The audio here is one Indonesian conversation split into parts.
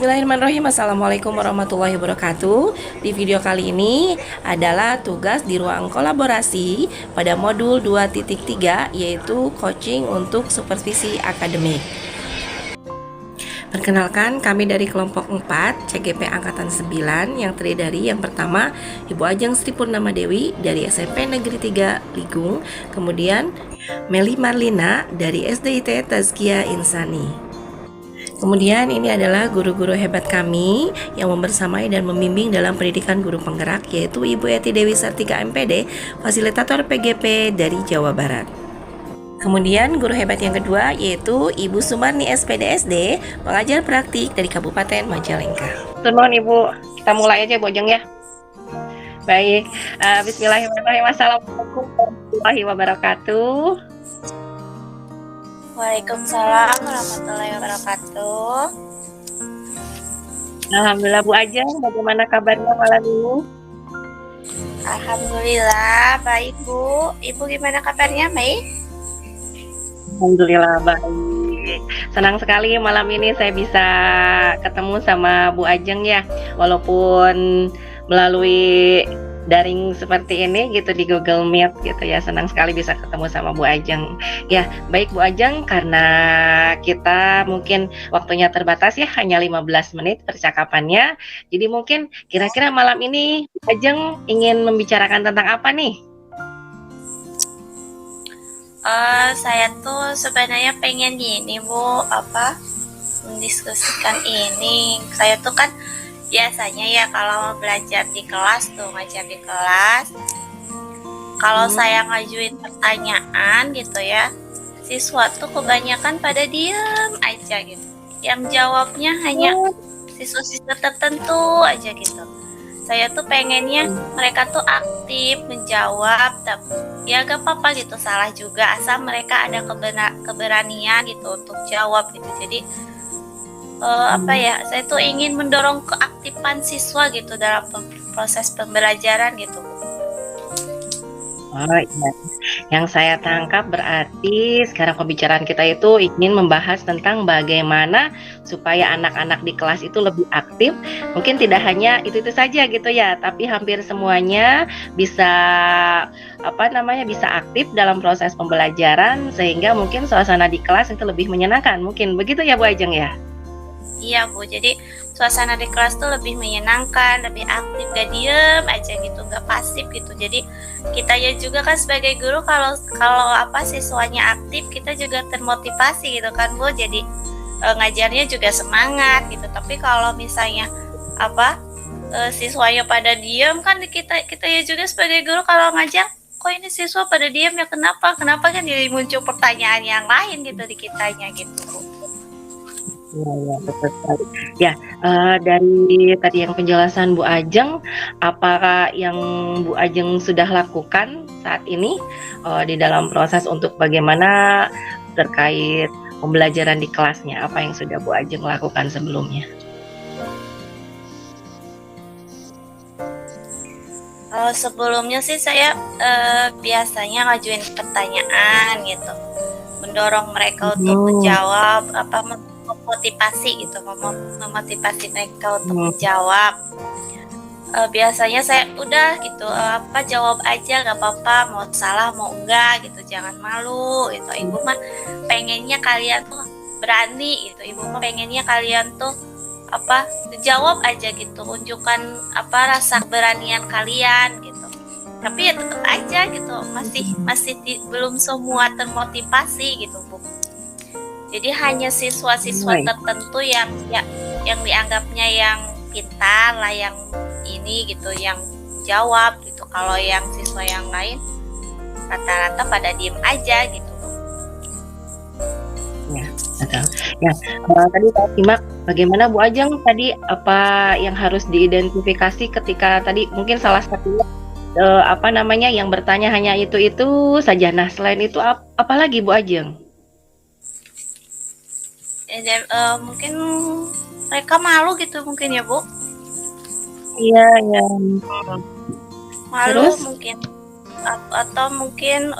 Bismillahirrahmanirrahim. Assalamualaikum warahmatullahi wabarakatuh. Di video kali ini adalah tugas di ruang kolaborasi pada modul 2.3, yaitu coaching untuk supervisi akademik. Perkenalkan, kami dari kelompok 4 CGP Angkatan 9 yang terdiri dari yang pertama Ibu Ajeng Sri Purnama Dewi dari SMP Negeri 3 Ligung, kemudian Meli Marlina dari SDIT Tazkiyah Insani. Kemudian ini adalah guru-guru hebat kami yang membersamai dan membimbing dalam pendidikan guru penggerak, yaitu Ibu Eti Dewi Sartika MPD, fasilitator PGP dari Jawa Barat. Kemudian guru hebat yang kedua yaitu Ibu Sumarni SPDSD, pengajar praktik dari Kabupaten Majalengka. Turun Ibu, kita mulai aja Bu Ajeng ya. Baik, Bismillahirrahmanirrahim. Assalamualaikum warahmatullahi wabarakatuh. Waalaikumsalam warahmatullahi wabarakatuh. Alhamdulillah Bu Ajeng, bagaimana kabarnya malam ini? Alhamdulillah baik Bu. Ibu gimana kabarnya, baik? Alhamdulillah baik. Senang sekali malam ini saya bisa ketemu sama Bu Ajeng ya, walaupun melalui daring seperti ini gitu di Google Meet gitu ya. Senang sekali bisa ketemu sama Bu Ajeng. Ya, baik Bu Ajeng, karena kita mungkin waktunya terbatas ya, hanya 15 menit percakapannya. Jadi mungkin kira-kira malam ini Bu Ajeng ingin membicarakan tentang apa nih? Saya tuh sebenarnya pengen gini Bu, mendiskusikan ini. Saya tuh kan biasanya ya kalau belajar di kelas tuh, ngajar di kelas, kalau saya ngajuin pertanyaan gitu ya, siswa tuh kebanyakan pada diem aja gitu. Yang jawabnya hanya siswa-siswa tertentu aja gitu. Saya tuh pengennya mereka tuh aktif menjawab, tapi ya gak apa-apa gitu, salah juga asal mereka ada keberanian gitu untuk jawab gitu. Jadi saya tuh ingin mendorong keaktifan siswa gitu dalam proses pembelajaran gitu. Oh iya, yang saya tangkap berarti sekarang pembicaraan kita itu ingin membahas tentang bagaimana supaya anak-anak di kelas itu lebih aktif. Mungkin tidak hanya itu saja gitu ya, tapi hampir semuanya bisa bisa aktif dalam proses pembelajaran, sehingga mungkin suasana di kelas itu lebih menyenangkan. Mungkin begitu ya Bu Ajeng ya? Iya Bu, jadi suasana di kelas tuh lebih menyenangkan, lebih aktif, gak diem aja gitu, gak pasif gitu. Jadi kita ya juga kan sebagai guru, kalau siswanya aktif, kita juga termotivasi gitu kan Bu. Jadi ngajarnya juga semangat gitu. Tapi kalau misalnya siswanya pada diem, kan kita ya juga sebagai guru kalau ngajar, kok ini siswa pada diem ya, kenapa kan jadi muncul pertanyaan yang lain gitu di kitanya gitu Bu. Ya, betul sekali. Ya, dari tadi yang penjelasan Bu Ajeng, apakah yang Bu Ajeng sudah lakukan saat ini di dalam proses untuk bagaimana terkait pembelajaran di kelasnya? Apa yang sudah Bu Ajeng lakukan sebelumnya? Sebelumnya sih saya biasanya ngajuin pertanyaan gitu, mendorong mereka untuk menjawab, memotivasi gitu, memotivasi mereka untuk menjawab. Biasanya saya udah gitu, jawab aja, gak apa-apa, mau salah mau enggak gitu, jangan malu gitu. Ibu mah pengennya kalian tuh berani gitu, ibu mah pengennya kalian tuh jawab aja gitu, tunjukkan rasa keberanian kalian gitu. Tapi ya tetap aja gitu, masih belum semua termotivasi gitu Bu. Jadi hanya siswa-siswa tertentu yang dianggapnya yang pintar lah, yang ini gitu, yang jawab gitu. Kalau yang siswa yang lain rata-rata pada diem aja gitu. Ya, betul. Ya, tadi saya simak bagaimana Bu Ajeng tadi apa yang harus diidentifikasi ketika tadi mungkin salah satunya yang bertanya hanya itu saja. Nah, selain itu apa lagi Bu Ajeng? Mungkin mereka malu gitu mungkin ya Bu. Iya, ya. Malu. Terus? Mungkin atau mungkin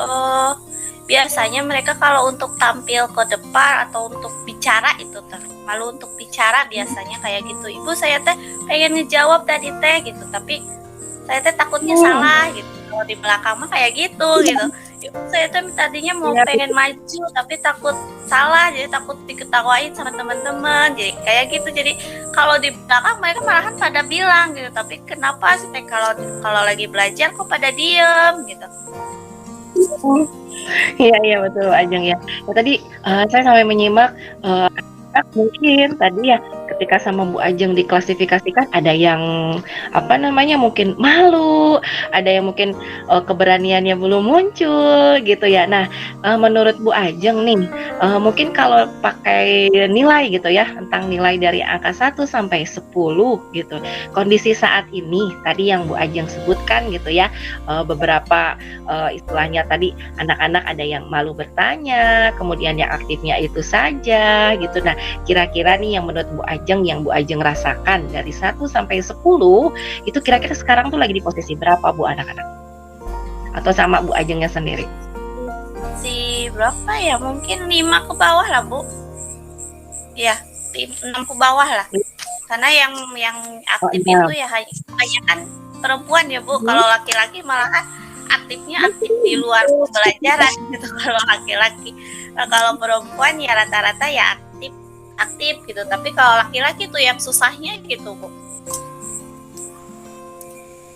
biasanya mereka kalau untuk tampil ke depan atau untuk bicara itu malu untuk bicara biasanya kayak gitu. Ibu saya teh pengen ngejawab tadi teh gitu, tapi saya teh takutnya salah gitu. Kalau di belakang mah kayak gitu gitu. Saya tuh tadinya mau pengen maju tapi takut salah, jadi takut diketawain sama teman-teman, jadi kayak gitu. Jadi kalau di belakang mereka malahan pada bilang gitu, tapi kenapa sih kalau lagi belajar kok pada diem gitu. Iya betul Ajeng ya. Tadi saya sampai menyimak mungkin tadi ya ketika sama Bu Ajeng diklasifikasikan ada yang mungkin malu, ada yang mungkin keberaniannya belum muncul gitu ya. Nah, menurut Bu Ajeng nih, mungkin kalau pakai nilai gitu ya, tentang nilai dari angka 1 sampai 10 gitu. Kondisi saat ini tadi yang Bu Ajeng sebutkan gitu ya, beberapa istilahnya tadi anak-anak ada yang malu bertanya, kemudian yang aktifnya itu saja gitu. Nah, kira-kira nih yang menurut Bu Ajeng, yang Bu Ajeng rasakan dari 1 sampai 10 itu kira-kira sekarang tuh lagi di posisi berapa Bu anak-anak? Atau sama Bu Ajengnya sendiri? Si berapa ya, mungkin 5 ke bawah lah Bu. Ya 6 ke bawah lah, karena yang aktif itu ya hanya kebanyakan perempuan ya Bu. Kalau laki-laki malahan aktifnya aktif di luar pembelajaran gitu kalau laki-laki. Nah, kalau perempuan ya rata-rata ya aktif gitu, tapi kalau laki-laki tuh yang susahnya gitu Bu.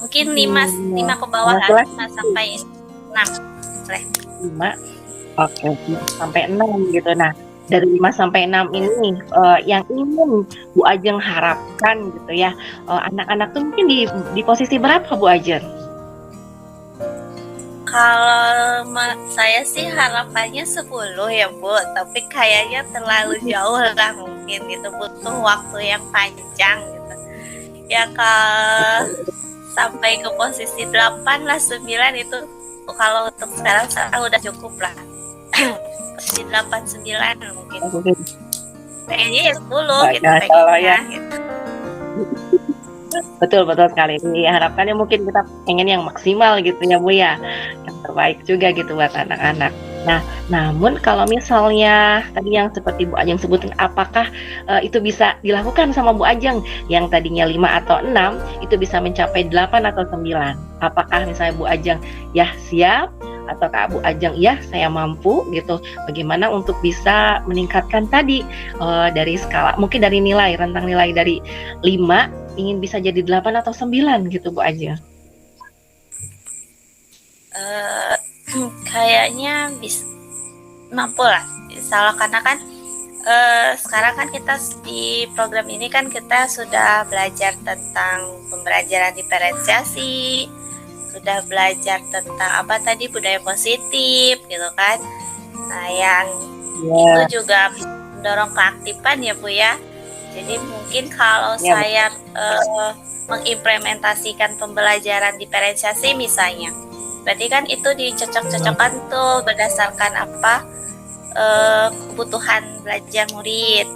Mungkin 5 ke bawah lah, 5 sampai 6 boleh. 5 oke, 5 sampai 6 gitu. Nah, dari 5 sampai 6 ini yang ingin Bu Ajeng harapkan gitu ya, anak-anak tuh mungkin di posisi berapa Bu Ajeng? Kalau saya sih harapannya 10 ya Bu, tapi kayaknya terlalu jauh lah mungkin gitu, butuh waktu yang panjang gitu. Ya kalau sampai ke posisi 8 lah, 9 itu kalau untuk sekarang udah cukup lah. Posisi 8, 9 mungkin. Kayaknya ya 10 gitu pengennya gitu. Betul sekali. Harapannya mungkin kita pengen yang maksimal gitu ya Bu ya, yang terbaik juga gitu buat anak-anak. Nah, namun kalau misalnya tadi yang seperti Bu Ajeng sebutin, apakah itu bisa dilakukan sama Bu Ajeng yang tadinya 5 atau 6 itu bisa mencapai 8 atau 9? Apakah misalnya Bu Ajeng ya siap, atau Bu Ajeng ya saya mampu gitu? Bagaimana untuk bisa meningkatkan tadi dari skala, mungkin dari nilai, rentang nilai dari 5 ingin bisa jadi 8 atau 9 gitu Bu Ajeng? Kayaknya bisa mampu lah, insya karena kan sekarang kan kita di program ini kan kita sudah belajar tentang pembelajaran diferensiasi, sudah belajar tentang apa tadi, budaya positif gitu kan. Nah yang itu juga mendorong keaktifan ya Bu ya. Jadi mungkin kalau saya mengimplementasikan pembelajaran diferensiasi misalnya, berarti kan itu dicocok-cocokkan tuh berdasarkan apa kebutuhan belajar murid.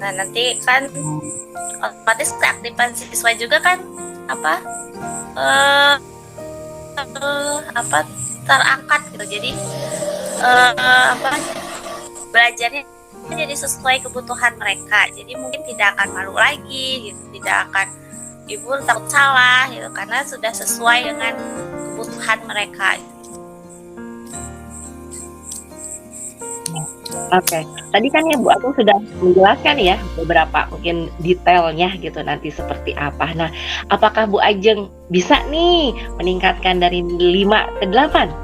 Nah nanti kan otomatis keaktifan siswa juga kan terangkat gitu. Jadi belajarnya jadi sesuai kebutuhan mereka. Jadi mungkin tidak akan malu lagi gitu, tidak akan ibu takut salah gitu, karena sudah sesuai dengan kebutuhan mereka. Oke, tadi kan ya Bu aku sudah menjelaskan ya beberapa mungkin detailnya gitu nanti seperti apa. Nah, apakah Bu Ajeng bisa nih meningkatkan dari 5 ke 8?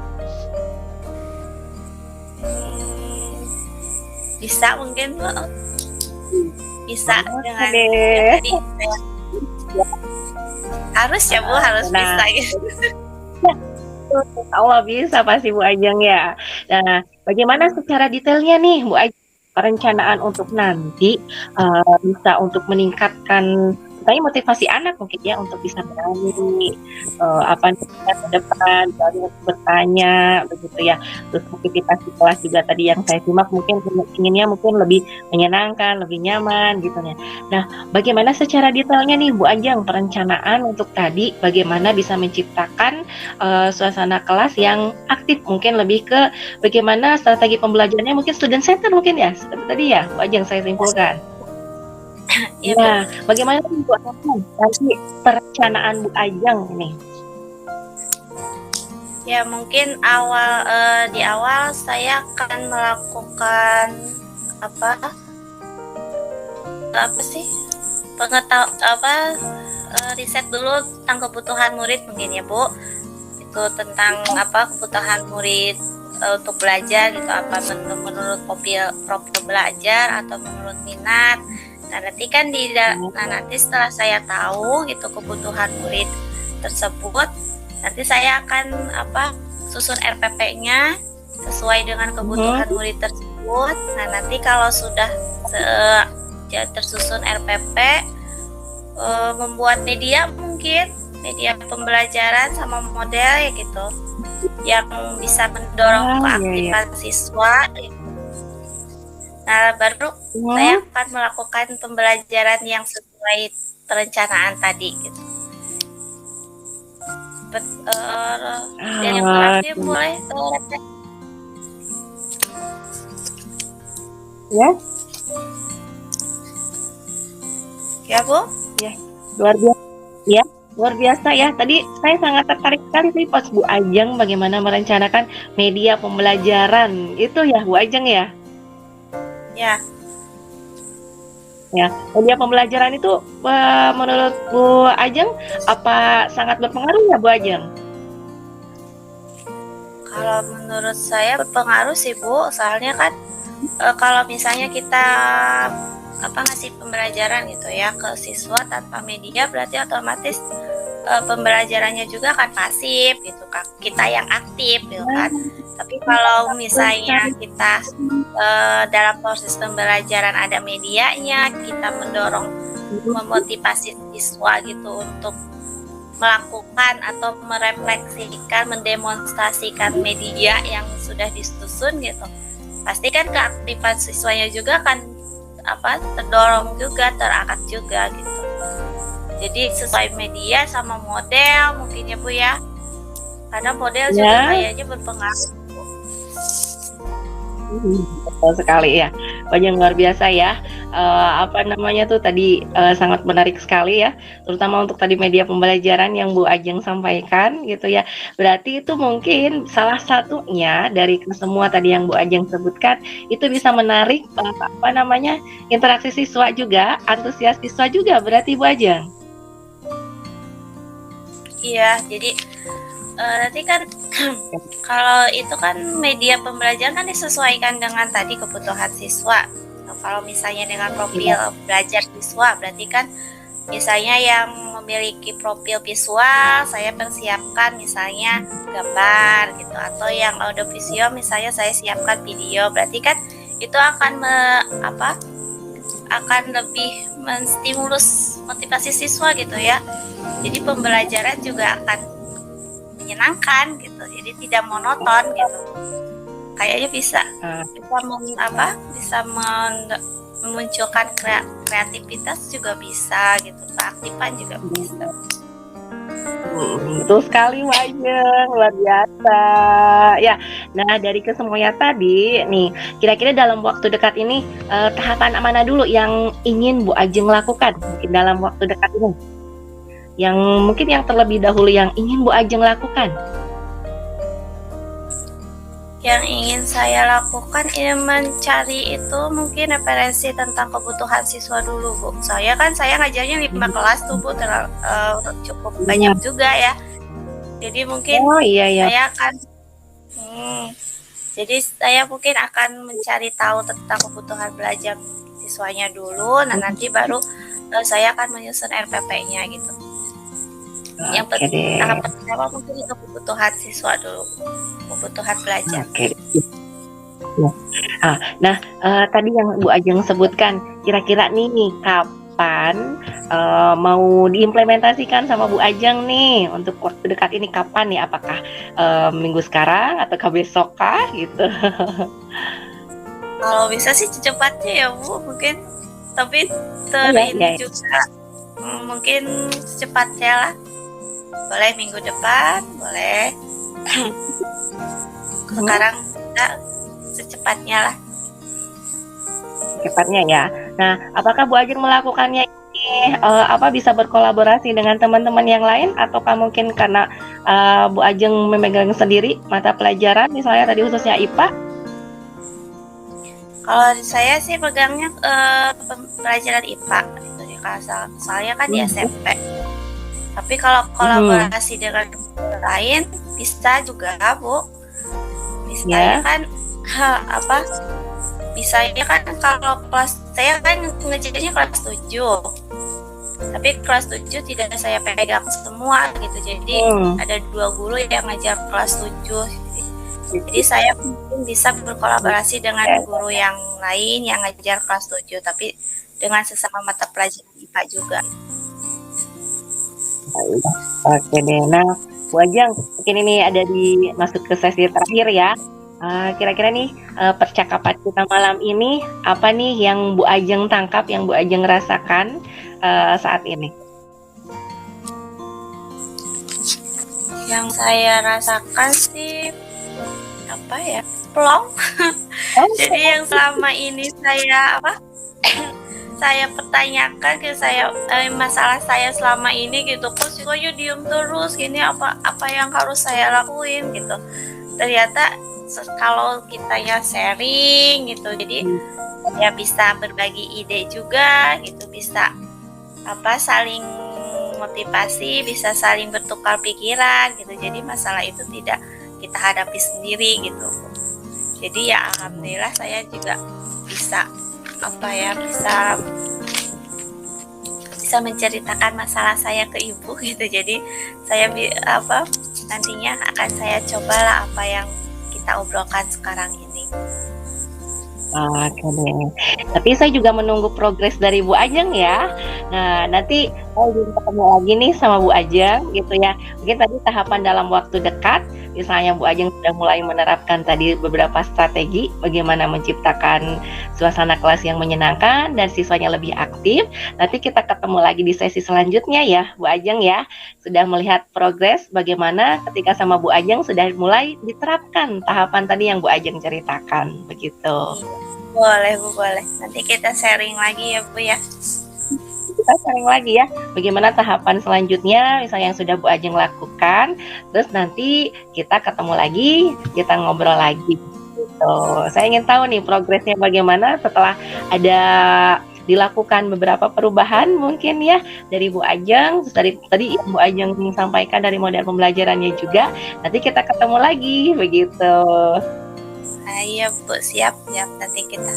Bisa mungkin bisa dengan tadi harus ya Bu, harus bisa gitu. Allah bisa pasti Bu Ajeng ya. Nah, bagaimana secara detailnya nih Bu Ajeng perencanaan untuk nanti bisa untuk meningkatkan katanya motivasi anak mungkin ya untuk bisa berani ke depan, berani bertanya begitu ya. Terus aktivitas di kelas juga tadi yang saya simak mungkin inginnya mungkin lebih menyenangkan, lebih nyaman gitu ya. Nah, bagaimana secara detailnya nih Bu Ajeng perencanaan untuk tadi bagaimana bisa menciptakan suasana kelas yang aktif interaktif, mungkin lebih ke bagaimana strategi pembelajarannya mungkin student center mungkin ya, seperti tadi ya Bu Ajeng saya simpulkan. Iya, Bu. Nah, bagaimana Bu Ajeng nanti perencanaan Bu Ajeng ini? Ya mungkin di awal saya akan melakukan apa sih riset dulu tentang kebutuhan murid mungkin ya Bu. Itu tentang kebutuhan murid untuk belajar gitu, apa menurut profil belajar atau menurut minat. Nah nanti setelah saya tahu gitu kebutuhan murid tersebut, nanti saya akan susun RPP-nya sesuai dengan kebutuhan murid tersebut. Nah nanti kalau sudah tersusun RPP, membuat media pembelajaran sama model ya gitu, yang bisa mendorong keaktifan siswa. Nah baru saya akan melakukan pembelajaran yang sesuai perencanaan tadi gitu. Dan yang terakhir boleh ya Bu? Ya, luar biasa ya. Luar biasa ya. Tadi saya sangat tertarik sekali sih pas Bu Ajeng bagaimana merencanakan media pembelajaran. Itu ya Bu Ajeng ya? Ya. Ya, media pembelajaran itu menurut Bu Ajeng apa sangat berpengaruh ya Bu Ajeng? Kalau menurut saya berpengaruh sih Bu, soalnya kan kalau misalnya kita ngasih pembelajaran gitu ya ke siswa tanpa media, berarti otomatis pembelajarannya juga akan pasif gitu kan, kita yang aktif gitu kan. Tapi kalau misalnya kita dalam proses pembelajaran ada medianya, kita mendorong, memotivasi siswa gitu untuk melakukan atau merefleksikan, mendemonstrasikan media yang sudah disusun gitu, pasti kan keaktifan siswanya juga akan terdorong juga, terangkat juga gitu. Jadi sesuai media sama model mungkin ya Bu ya, karena model juga kayaknya berpengaruh. Betul sekali ya, banyak luar biasa ya. Tadi sangat menarik sekali ya, terutama untuk tadi media pembelajaran yang Bu Ajeng sampaikan gitu ya. Berarti itu mungkin salah satunya dari semua tadi yang Bu Ajeng sebutkan itu bisa menarik interaksi siswa juga, antusias siswa juga berarti Bu Ajeng. Iya, jadi nanti kan kalau itu kan media pembelajaran kan disesuaikan dengan tadi kebutuhan siswa. Nah, kalau misalnya dengan profil belajar siswa, berarti kan misalnya yang memiliki profil visual saya persiapkan misalnya gambar gitu, atau yang audiovisual misalnya saya siapkan video. Berarti kan itu akan akan lebih menstimulus motivasi siswa gitu ya. Jadi pembelajaran juga akan menyenangkan gitu, jadi tidak monoton gitu. Kayaknya bisa memunculkan kreativitas juga bisa gitu, keaktifan juga bisa. Betul sekali Bu Ajeng, luar biasa ya. Nah dari kesemuanya tadi nih, kira-kira dalam waktu dekat ini tahapan mana dulu yang ingin Bu Ajeng lakukan mungkin dalam waktu dekat ini, yang mungkin yang terlebih dahulu yang ingin Bu Ajeng lakukan? Yang ingin saya lakukan ini mencari itu mungkin referensi tentang kebutuhan siswa dulu Bu. Saya ngajarnya 5 kelas tuh Bu, cukup banyak juga ya. Jadi mungkin saya mungkin akan mencari tahu tentang kebutuhan belajar siswanya dulu. Nah nanti baru saya akan menyusun RPP-nya gitu. Yang tahap pertama mungkin itu kebutuhan siswa dulu, kebutuhan belajar. Nah tadi yang Bu Ajeng sebutkan, kira-kira nih kapan mau diimplementasikan sama Bu Ajeng nih untuk waktu dekat ini, kapan nih? Apakah minggu sekarang atau besok kah gitu? Kalau bisa sih secepatnya ya Bu, mungkin, tapi juga mungkin secepatnya lah. Boleh minggu depan, boleh. sekarang kita secepatnya lah. Cepatnya ya. Nah, apakah Bu Ajeng melakukannya ini bisa berkolaborasi dengan teman-teman yang lain ataukah mungkin karena Bu Ajeng memegang sendiri mata pelajaran misalnya tadi khususnya IPA? Kalau saya sih pegangnya pelajaran IPA gitu ya, soalnya kan di SMP. Tapi kalau kolaborasi dengan lain bisa juga, Bu. Misalnya kan misalnya kan kalau kelas saya kan ngejarnya kelas 7. Tapi kelas 7 tidak saya pegang semua gitu. Jadi ada 2 guru yang ngajar kelas 7. Jadi saya mungkin bisa berkolaborasi dengan guru yang lain yang ngajar kelas 7 tapi dengan sesama mata pelajaran IPA juga. Oke deh. Nah, Bu Ajeng, mungkin ini ada masuk ke sesi terakhir ya. Kira-kira nih percakapan kita malam ini apa nih yang Bu Ajeng tangkap, yang Bu Ajeng rasakan saat ini? Yang saya rasakan sih plong. Jadi yang selama ini saya pertanyakan ke masalah saya selama ini gitu, kok yuk diem terus gini, apa yang harus saya lakuin gitu. Ternyata kalau kita ya sharing gitu, jadi ya bisa berbagi ide juga gitu, bisa saling motivasi, bisa saling bertukar pikiran gitu. Jadi masalah itu tidak kita hadapi sendiri gitu. Jadi ya alhamdulillah saya juga bisa bisa menceritakan masalah saya ke ibu gitu. Jadi saya nantinya akan saya cobalah apa yang kita obrolkan sekarang ini. Oke deh. Tapi saya juga menunggu progres dari Bu Ajeng ya. Nah, nanti saya juga ketemu lagi nih sama Bu Ajeng gitu ya. Mungkin tadi tahapan dalam waktu dekat, misalnya Bu Ajeng sudah mulai menerapkan tadi beberapa strategi bagaimana menciptakan suasana kelas yang menyenangkan dan siswanya lebih aktif. Nanti kita ketemu lagi di sesi selanjutnya ya, Bu Ajeng ya. Sudah melihat progres bagaimana ketika sama Bu Ajeng sudah mulai diterapkan tahapan tadi yang Bu Ajeng ceritakan, begitu. Boleh Bu, boleh. Nanti kita sharing lagi ya Bu ya. Kita sharing lagi ya, bagaimana tahapan selanjutnya, misalnya yang sudah Bu Ajeng lakukan, terus nanti kita ketemu lagi, kita ngobrol lagi. Gitu. Saya ingin tahu nih progresnya bagaimana setelah ada dilakukan beberapa perubahan mungkin ya dari Bu Ajeng, terus tadi yang Bu Ajeng sampaikan dari model pembelajarannya juga, nanti kita ketemu lagi, begitu. Iya Bu, siap nanti kita.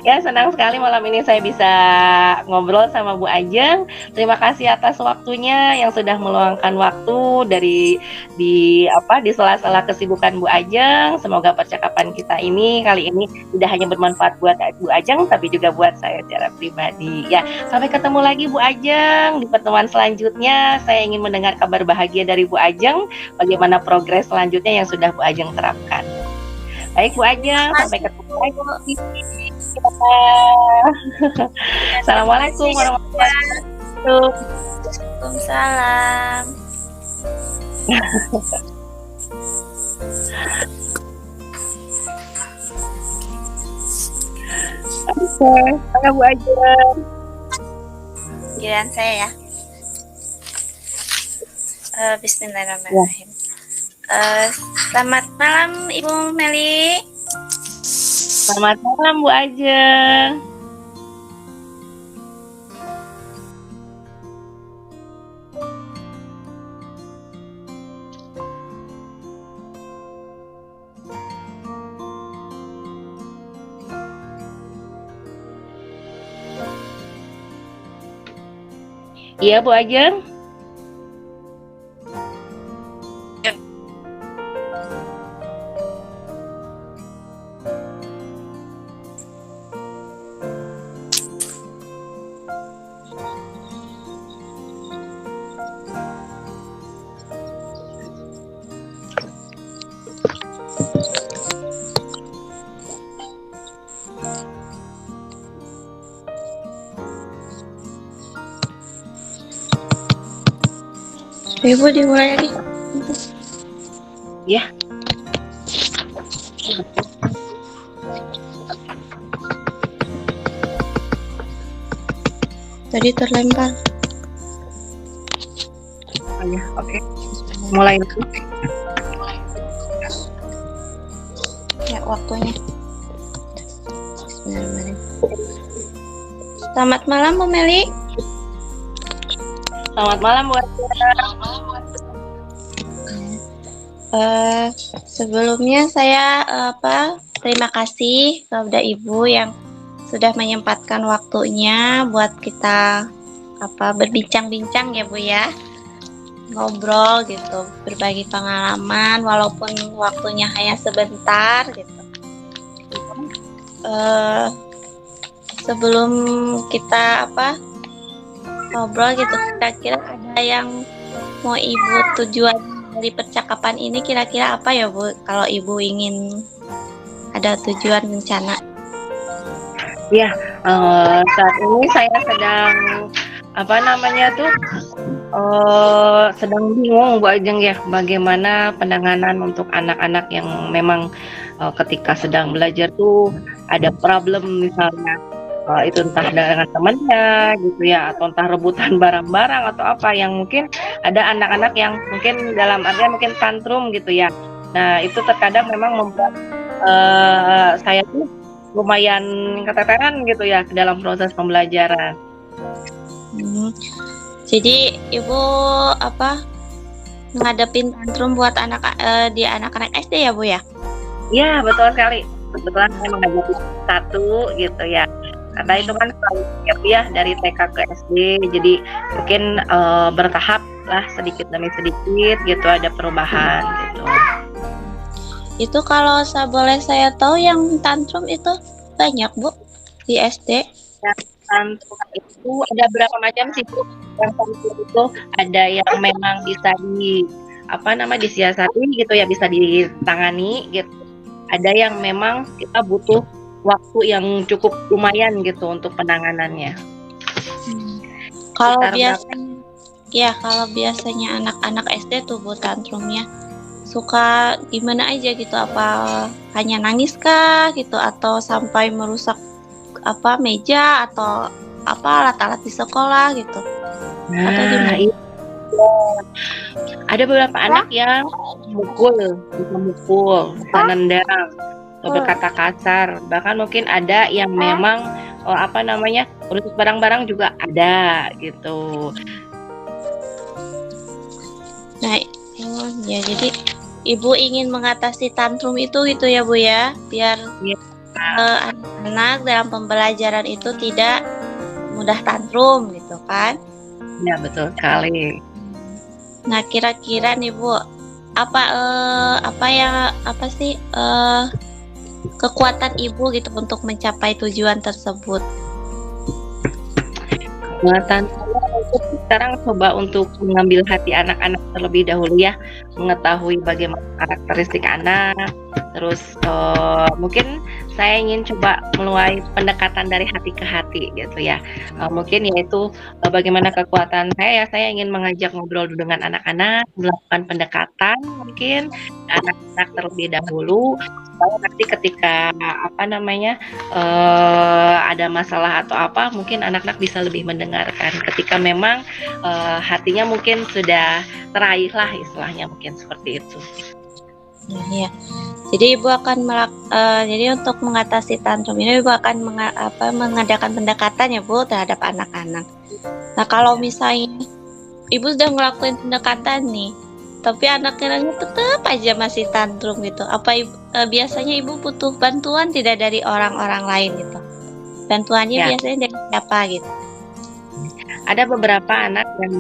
Ya, senang sekali malam ini saya bisa ngobrol sama Bu Ajeng. Terima kasih atas waktunya yang sudah meluangkan waktu di sela-sela kesibukan Bu Ajeng. Semoga percakapan kita ini kali ini tidak hanya bermanfaat buat Bu Ajeng tapi juga buat saya secara pribadi. Ya, sampai ketemu lagi Bu Ajeng di pertemuan selanjutnya. Saya ingin mendengar kabar bahagia dari Bu Ajeng, bagaimana progres selanjutnya yang sudah Bu Ajeng terapkan. Baik Bu Ajeng, sampai ketemu lagi. Assalamualaikum warahmatullahi wabarakatuh. Waalaikumsalam. Oke, Bu Ajeng. Giliran saya ya. Bismillahirrahmanirrahim. Selamat malam Ibu Meli. Selamat malam Bu Ajeng. Iya Bu Ajeng. Ibu dimulai lagi. Ya, Tadi terlempar. oh ya, oke. Mulai lagi. Ya, waktunya. Bismillahirrahmanirrahim. Selamat malam Bu Meli. Selamat malam buat Sebelumnya saya terima kasih kepada Ibu yang sudah menyempatkan waktunya buat kita berbincang-bincang ya Bu ya. Ngobrol gitu, berbagi pengalaman walaupun waktunya hanya sebentar gitu. Sebelum kita ngobrol gitu, kira-kira ada yang mau Ibu tujuan dari percakapan ini kira-kira apa ya Bu? Kalau Ibu ingin ada tujuan rencana. Ya, saat ini saya sedang sedang bingung Bu Ajeng ya, bagaimana penanganan untuk anak-anak yang memang ketika sedang belajar tuh ada problem misalnya itu entah dengan temannya gitu ya, atau entah rebutan barang-barang atau apa yang mungkin ada anak-anak yang mungkin dalam artian mungkin tantrum gitu ya. Nah itu terkadang memang membuat saya tuh lumayan keteteran gitu ya dalam proses pembelajaran. Jadi Ibu ngadepin tantrum buat di anak-anak SD ya Bu ya? Iya betul sekali. Kebetulan saya mengajar satu gitu ya. Karena itu kan ya dari TK ke SD, jadi mungkin bertahap lah sedikit demi sedikit gitu ada perubahan gitu. Itu kalau boleh saya tahu yang tantrum itu banyak Bu di SD? Ya, tantrum itu ada berapa macam sih Bu? Yang tantrum itu ada yang memang bisa disiasati gitu ya, bisa ditangani gitu. Ada yang memang kita butuh waktu yang cukup lumayan gitu untuk penanganannya. Kalau biasanya anak-anak SD tuh Bu tantrumnya suka gimana aja gitu, apa hanya nangis kah gitu atau sampai merusak meja atau alat-alat di sekolah gitu. Atau gimana? Iya. Ada beberapa anak yang bisa mukul, nendang, berkata kasar, bahkan mungkin ada yang memang merusak barang-barang juga ada gitu. Nah, ya jadi Ibu ingin mengatasi tantrum itu gitu ya Bu ya, biar anak-anak dalam pembelajaran itu tidak mudah tantrum gitu kan? Ya betul sekali. Nah kira-kira nih Bu, kekuatan Ibu gitu untuk mencapai tujuan tersebut? Kekuatan sekarang coba untuk mengambil hati anak-anak terlebih dahulu ya, mengetahui bagaimana karakteristik anak, terus mungkin saya ingin coba mulai pendekatan dari hati ke hati gitu ya. Mungkin yaitu bagaimana kekuatan saya ingin mengajak ngobrol dengan anak-anak, melakukan pendekatan mungkin anak-anak terlebih dahulu supaya nanti ketika ada masalah atau apa mungkin anak-anak bisa lebih mendengarkan ketika memang hatinya mungkin sudah teraih lah istilahnya, mungkin seperti itu. Ya. Jadi Ibu akan jadi untuk mengatasi tantrum ini Ibu akan mengadakan pendekatan ya Bu terhadap anak-anak. Nah kalau misalnya Ibu sudah ngelakuin pendekatan nih, tapi anak-anaknya tetap aja masih tantrum gitu, biasanya Ibu butuh bantuan tidak dari orang-orang lain gitu? Bantuannya biasanya dari siapa gitu? Ada beberapa anak yang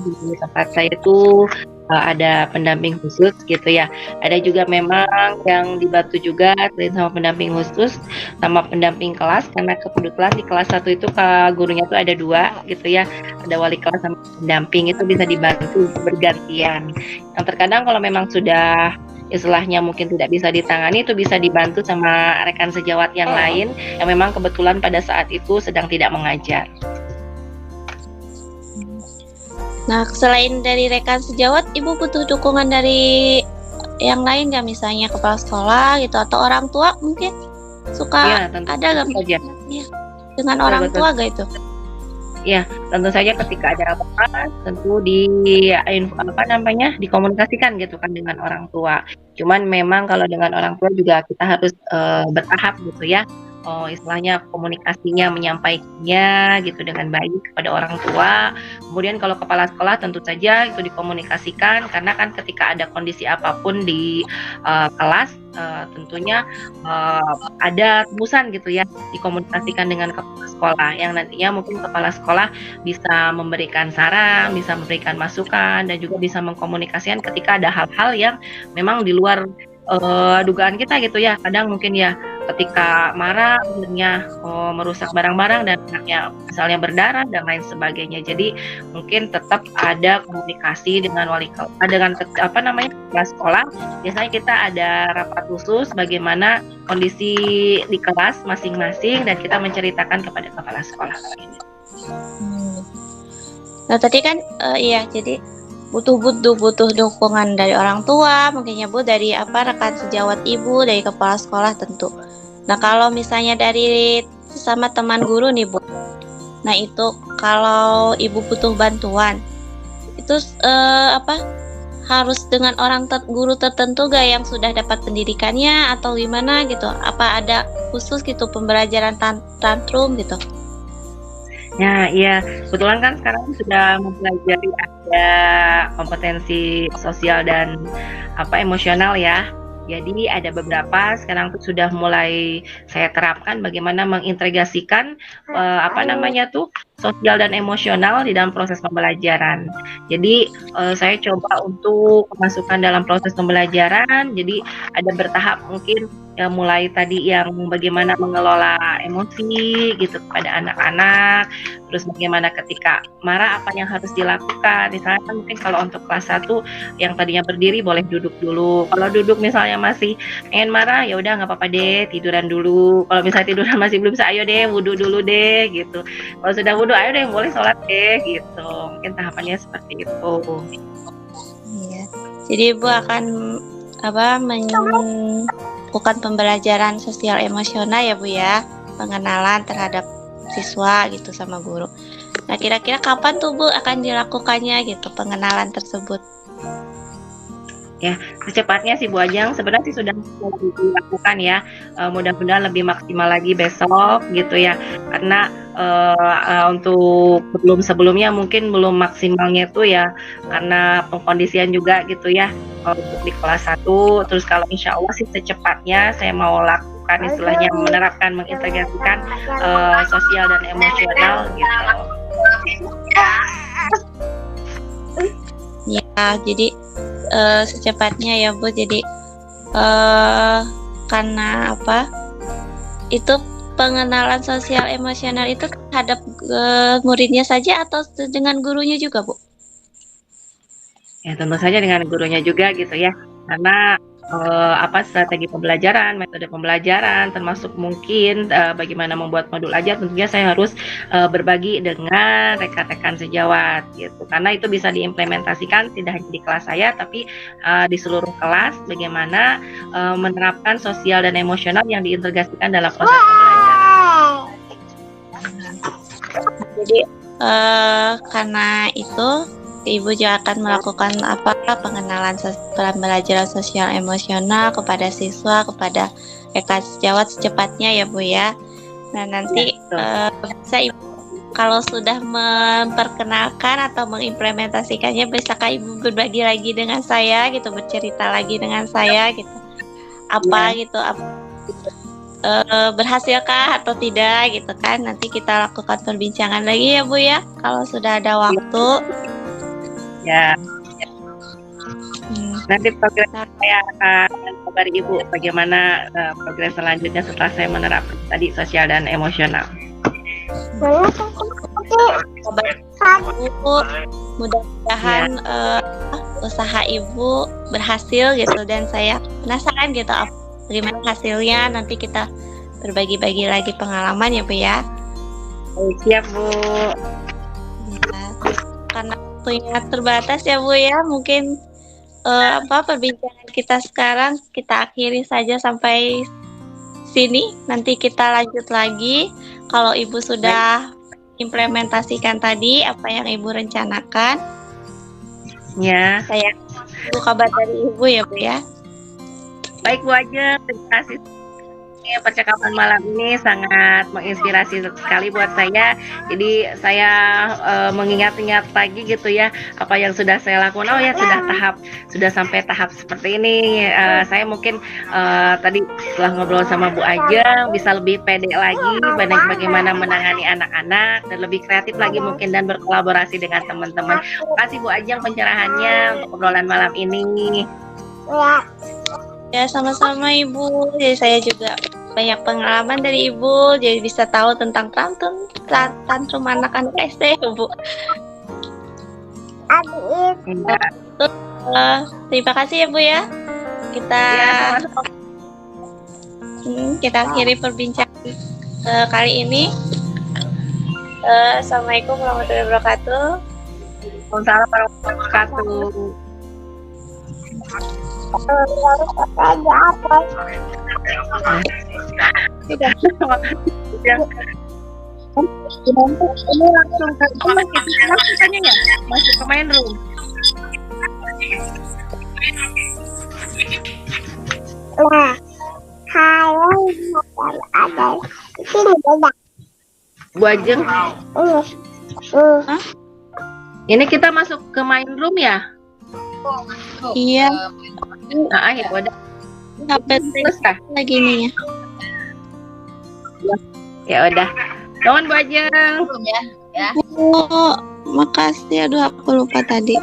di tempat saya itu ada pendamping khusus gitu ya. Ada juga memang yang dibantu juga sama pendamping khusus sama pendamping kelas, karena kebetulan di kelas 1 itu gurunya tuh ada 2 gitu ya. Ada wali kelas sama pendamping, itu bisa dibantu bergantian. Yang terkadang kalau memang sudah istilahnya mungkin tidak bisa ditangani, itu bisa dibantu sama rekan sejawat yang lain yang memang kebetulan pada saat itu sedang tidak mengajar. Nah, selain dari rekan sejawat, Ibu butuh dukungan dari yang lain nggak, misalnya kepala sekolah gitu atau orang tua mungkin suka tentu ada nggak saja. dengan Betul, orang betul. tua gak itu? Ya, tentu saja ketika ada apa-apa, tentu dikomunikasikan gitu kan dengan orang tua. Cuman memang kalau dengan orang tua juga kita harus bertahap gitu ya. Oh, istilahnya komunikasinya menyampaikannya gitu dengan baik kepada orang tua. Kemudian kalau kepala sekolah tentu saja itu dikomunikasikan karena kan ketika ada kondisi apapun di kelas tentunya ada tembusan gitu ya, dikomunikasikan dengan kepala sekolah yang nantinya mungkin kepala sekolah bisa memberikan saran, bisa memberikan masukan, dan juga bisa mengkomunikasikan ketika ada hal-hal yang memang di luar dugaan kita gitu ya. Kadang mungkin ya ketika marah akhirnya merusak barang-barang dan anaknya misalnya berdarah dan lain sebagainya. Jadi mungkin tetap ada komunikasi dengan kepala sekolah. Biasanya kita ada rapat khusus bagaimana kondisi di kelas masing-masing dan kita menceritakan kepada kepala sekolah. Nah tadi kan iya, jadi butuh dukungan dari orang tua, mungkin ya Bu, dari rekan sejawat Ibu, dari kepala sekolah tentu. Nah kalau misalnya dari sesama teman guru nih Bu, nah itu kalau Ibu butuh bantuan itu harus dengan guru tertentu gak yang sudah dapat pendidikannya atau gimana gitu? Apa ada khusus gitu pembelajaran tantrum gitu? Ya, iya. Kebetulan kan sekarang sudah mempelajari ada kompetensi sosial dan emosional ya. Jadi ada beberapa sekarang tuh sudah mulai saya terapkan bagaimana mengintegrasikan sosial dan emosional di dalam proses pembelajaran. Jadi saya coba untuk masukkan dalam proses pembelajaran. Jadi ada bertahap mungkin ya, mulai tadi yang bagaimana mengelola emosi gitu kepada anak-anak, terus bagaimana ketika marah apa yang harus dilakukan. Misalnya kan mungkin kalau untuk kelas 1 yang tadinya berdiri boleh duduk dulu. Kalau duduk misalnya masih pengen marah, ya udah nggak apa-apa deh, tiduran dulu. Kalau misalnya tiduran masih belum bisa, ayo deh wudhu dulu deh gitu. Kalau sudah wudhu, ayo deh boleh sholat deh gitu. Mungkin tahapannya seperti itu. Iya. Jadi Ibu akan melakukan pembelajaran sosial emosional ya Bu ya, pengenalan terhadap siswa gitu sama guru. Nah kira-kira kapan tuh Bu akan dilakukannya gitu pengenalan tersebut? Ya, secepatnya sih Bu Ajeng, sebenarnya sih sudah dilakukan ya. Mudah-mudahan lebih maksimal lagi besok gitu ya. Karena untuk sebelumnya mungkin belum maksimalnya itu ya karena pengkondisian juga gitu ya. Untuk di kelas 1, terus kalau insya Allah sih secepatnya saya mau lakukan istilahnya menerapkan mengintegrasikan sosial dan emosional gitu. Ya, jadi secepatnya ya Bu. Jadi karena itu pengenalan sosial emosional itu terhadap muridnya saja atau dengan gurunya juga Bu? Ya tentu saja dengan gurunya juga gitu ya. Karena strategi pembelajaran, metode pembelajaran, termasuk mungkin bagaimana membuat modul ajar, tentunya saya harus berbagi dengan rekan-rekan sejawat gitu. Karena itu bisa diimplementasikan tidak hanya di kelas saya, tapi di seluruh kelas bagaimana menerapkan sosial dan emosional yang diintegrasikan dalam proses pembelajaran. Jadi karena itu Ibu juga akan melakukan pengenalan pembelajaran sosial emosional kepada siswa, kepada rekan sejawat secepatnya ya Bu ya. Nah nanti bisa Ibu kalau sudah memperkenalkan atau mengimplementasikannya, bisakah Ibu berbagi lagi dengan saya gitu, bercerita lagi dengan saya gitu, berhasilkah atau tidak gitu kan? Nanti kita lakukan perbincangan lagi ya Bu ya, kalau sudah ada waktu. Ya. Nanti progres saya akan kabari Ibu bagaimana progres selanjutnya setelah saya menerapkan tadi sosial dan emosional. Mudah-mudahan usaha Ibu berhasil gitu, dan saya penasaran gitu bagaimana hasilnya. Nanti kita berbagi-bagi lagi pengalaman ya Bu ya. Siap Bu. Ya, karena waktunya terbatas ya Bu ya, mungkin perbincangan kita sekarang kita akhiri saja sampai sini. Nanti kita lanjut lagi kalau Ibu sudah implementasikan tadi apa yang Ibu rencanakan. Ya. Saya tunggu kabar dari Ibu ya, Bu ya. Baik Bu Ajeng, terima kasih. Percakapan malam ini sangat menginspirasi sekali buat saya. Jadi saya mengingat-ingat lagi gitu ya apa yang sudah saya lakukan. Oh ya sudah sampai tahap seperti ini. Saya mungkin tadi setelah ngobrol sama Bu Ajeng bisa lebih pede lagi bagaimana menangani anak-anak dan lebih kreatif lagi mungkin dan berkolaborasi dengan teman-teman. Terima kasih Bu Ajeng pencerahannya untuk obrolan malam ini. Ya, sama-sama Ibu. Jadi saya juga banyak pengalaman dari Ibu, jadi bisa tahu tentang tantrum anak-anak SD, Bu. Terima kasih ya Bu ya. Kita akhiri perbincangan kali ini. Assalamualaikum warahmatullahi wabarakatuh. Waalaikumsalam warahmatullahi wabarakatuh. Ini langsung masuk ke main room. Bu Ajeng. Ini kita masuk ke main room ya? Iya. Nah, ya udah. Sampai selesai lagi nih ya. Ya udah. Nuhun Bu Ajeng. Oh, makasih. Aduh, aku lupa tadi.